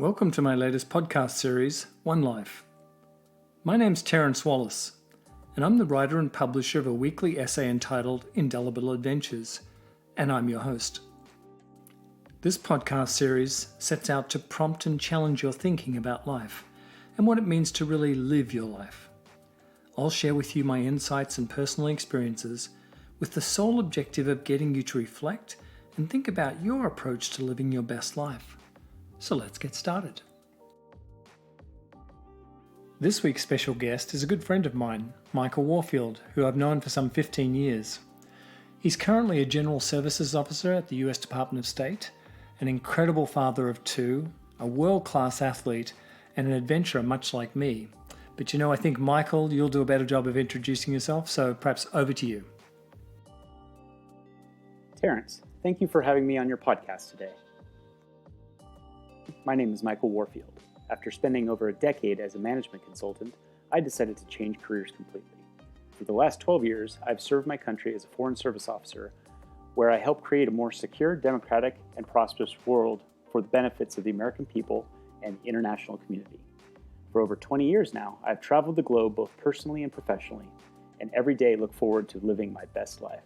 Welcome to my latest podcast series, OneLife. My name's Terence Wallace, and I'm the writer and publisher of a weekly essay entitled Indelible Adventures, and I'm your host. This podcast series sets out to prompt and challenge your thinking about life and what it means to really live your life. I'll share with you my insights and personal experiences with the sole objective of getting you to reflect and think about your approach to living your best life. So let's get started. This week's special guest is a good friend of mine, Michael Warfield, who I've known for some 15 years. He's currently a General Services Officer at the US Department of State, an incredible father of two, a world-class athlete, and an adventurer much like me. But I think, Michael, you'll do a better job of introducing yourself, so perhaps over to you. Terence, thank you for having me on your podcast today. My name is Michael Warfield. After spending over a decade as a management consultant, I decided to change careers completely. For the last 12 years, I've served my country as a Foreign Service Officer, where I help create a more secure, democratic, and prosperous world for the benefits of the American people and the international community. For over 20 years now, I've traveled the globe both personally and professionally, and every day look forward to living my best life.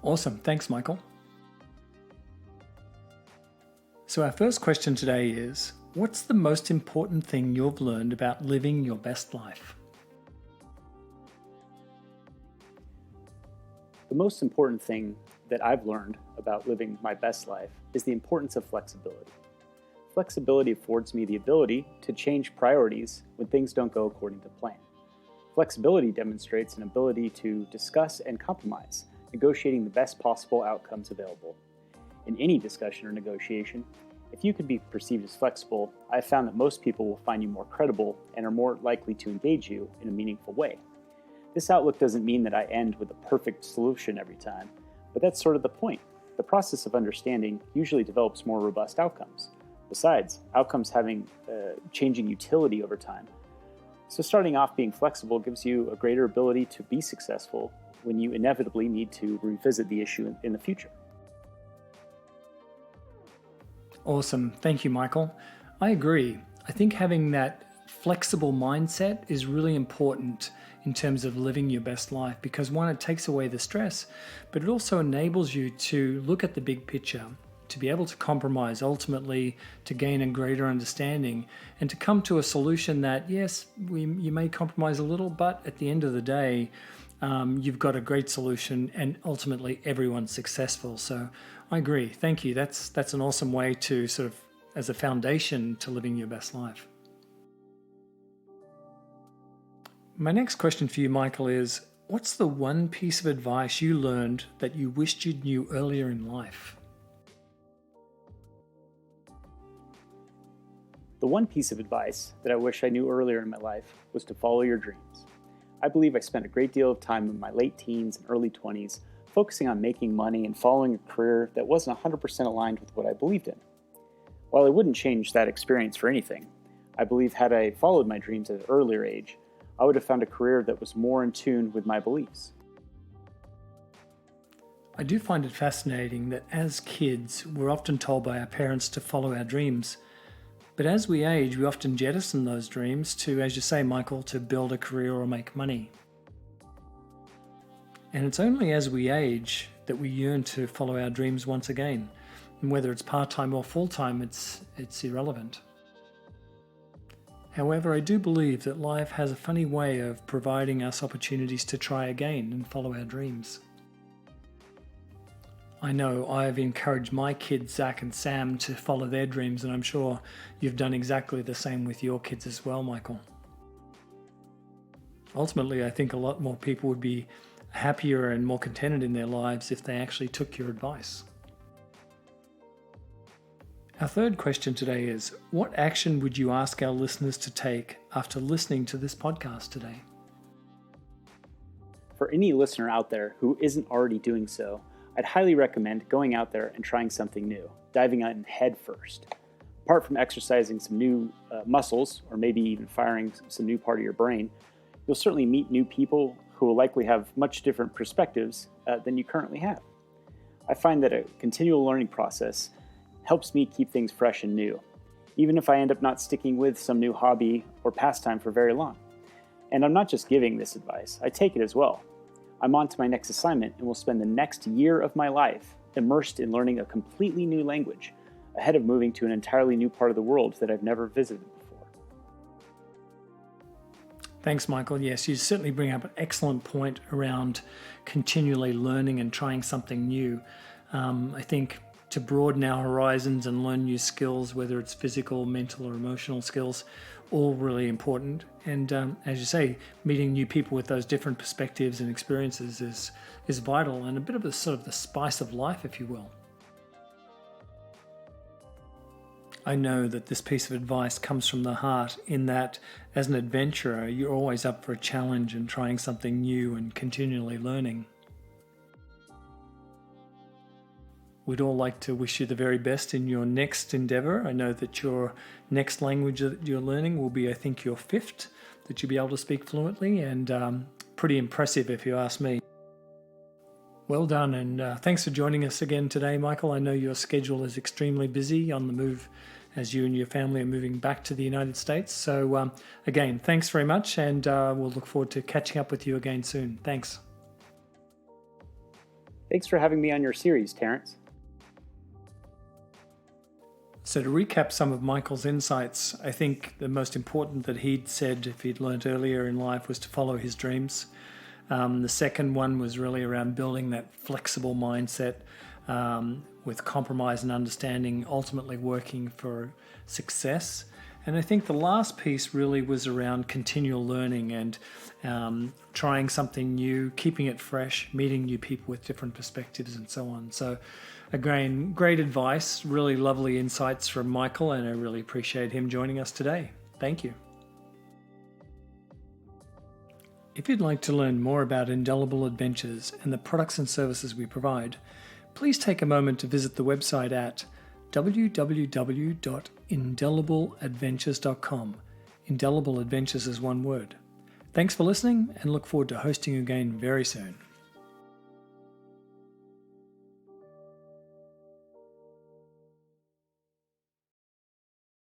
Awesome. Thanks, Michael. So our first question today is, what's the most important thing you've learned about living your best life? The most important thing that I've learned about living my best life is the importance of flexibility. Flexibility affords me the ability to change priorities when things don't go according to plan. Flexibility demonstrates an ability to discuss and compromise, negotiating the best possible outcomes available. In any discussion or negotiation, if you could be perceived as flexible, I've found that most people will find you more credible and are more likely to engage you in a meaningful way. This outlook doesn't mean that I end with a perfect solution every time, but that's sort of the point. The process of understanding usually develops more robust outcomes. Besides, outcomes having changing utility over time. So starting off being flexible gives you a greater ability to be successful when you inevitably need to revisit the issue in the future. Awesome. Thank you, Michael. I agree. I think having that flexible mindset is really important in terms of living your best life because, one, it takes away the stress, but it also enables you to look at the big picture, to be able to compromise ultimately, to gain a greater understanding, and to come to a solution that, yes, you may compromise a little, but at the end of the day, you've got a great solution and ultimately everyone's successful. So I agree. Thank you. That's an awesome way to sort of, as a foundation to living your best life. My next question for you, Michael, is what's the one piece of advice you learned that you wished you knew earlier in life? The one piece of advice that I wish I knew earlier in my life was to follow your dreams. I believe I spent a great deal of time in my late teens and early 20s focusing on making money and following a career that wasn't 100% aligned with what I believed in. While I wouldn't change that experience for anything, I believe had I followed my dreams at an earlier age, I would have found a career that was more in tune with my beliefs. I do find it fascinating that as kids, we're often told by our parents to follow our dreams. But as we age, we often jettison those dreams to, as you say, Michael, to build a career or make money. And it's only as we age that we yearn to follow our dreams once again. And whether it's part-time or full-time, it's irrelevant. However, I do believe that life has a funny way of providing us opportunities to try again and follow our dreams. I know I've encouraged my kids, Zach and Sam, to follow their dreams, and I'm sure you've done exactly the same with your kids as well, Michael. Ultimately, I think a lot more people would be happier and more contented in their lives if they actually took your advice. Our third question today is, what action would you ask our listeners to take after listening to this podcast today? For any listener out there who isn't already doing so, I'd highly recommend going out there and trying something new, diving in head first. Apart from exercising some new muscles, or maybe even firing some new part of your brain, you'll certainly meet new people who will likely have much different perspectives than you currently have. I find that a continual learning process helps me keep things fresh and new, even if I end up not sticking with some new hobby or pastime for very long. And I'm not just giving this advice, I take it as well. I'm on to my next assignment and will spend the next year of my life immersed in learning a completely new language, ahead of moving to an entirely new part of the world that I've never visited before. Thanks, Michael. Yes, you certainly bring up an excellent point around continually learning and trying something new. I think to broaden our horizons and learn new skills, whether it's physical, mental, or emotional skills, all really important. And as you say, meeting new people with those different perspectives and experiences is vital and a bit of a sort of the spice of life, if you will. I know that this piece of advice comes from the heart in that as an adventurer, you're always up for a challenge and trying something new and continually learning. We'd all like to wish you the very best in your next endeavor. I know that your next language that you're learning will be, I think, your fifth that you'll be able to speak fluently, and pretty impressive if you ask me. Well done, and thanks for joining us again today, Michael. I know your schedule is extremely busy on the move as you and your family are moving back to the United States. So again, thanks very much, and we'll look forward to catching up with you again soon. Thanks. Thanks for having me on your series, Terrence. So to recap some of Michael's insights, I think the most important that he'd said, if he'd learned earlier in life, was to follow his dreams. The second one was really around building that flexible mindset with compromise and understanding, ultimately working for success. And I think the last piece really was around continual learning and trying something new, keeping it fresh, meeting new people with different perspectives and so on. So again, great advice, really lovely insights from Michael, and I really appreciate him joining us today. Thank you. If you'd like to learn more about Indelible Adventures and the products and services we provide, please take a moment to visit the website at www.indelibleadventures.com. Indelible Adventures is one word. Thanks for listening, and look forward to hosting you again very soon.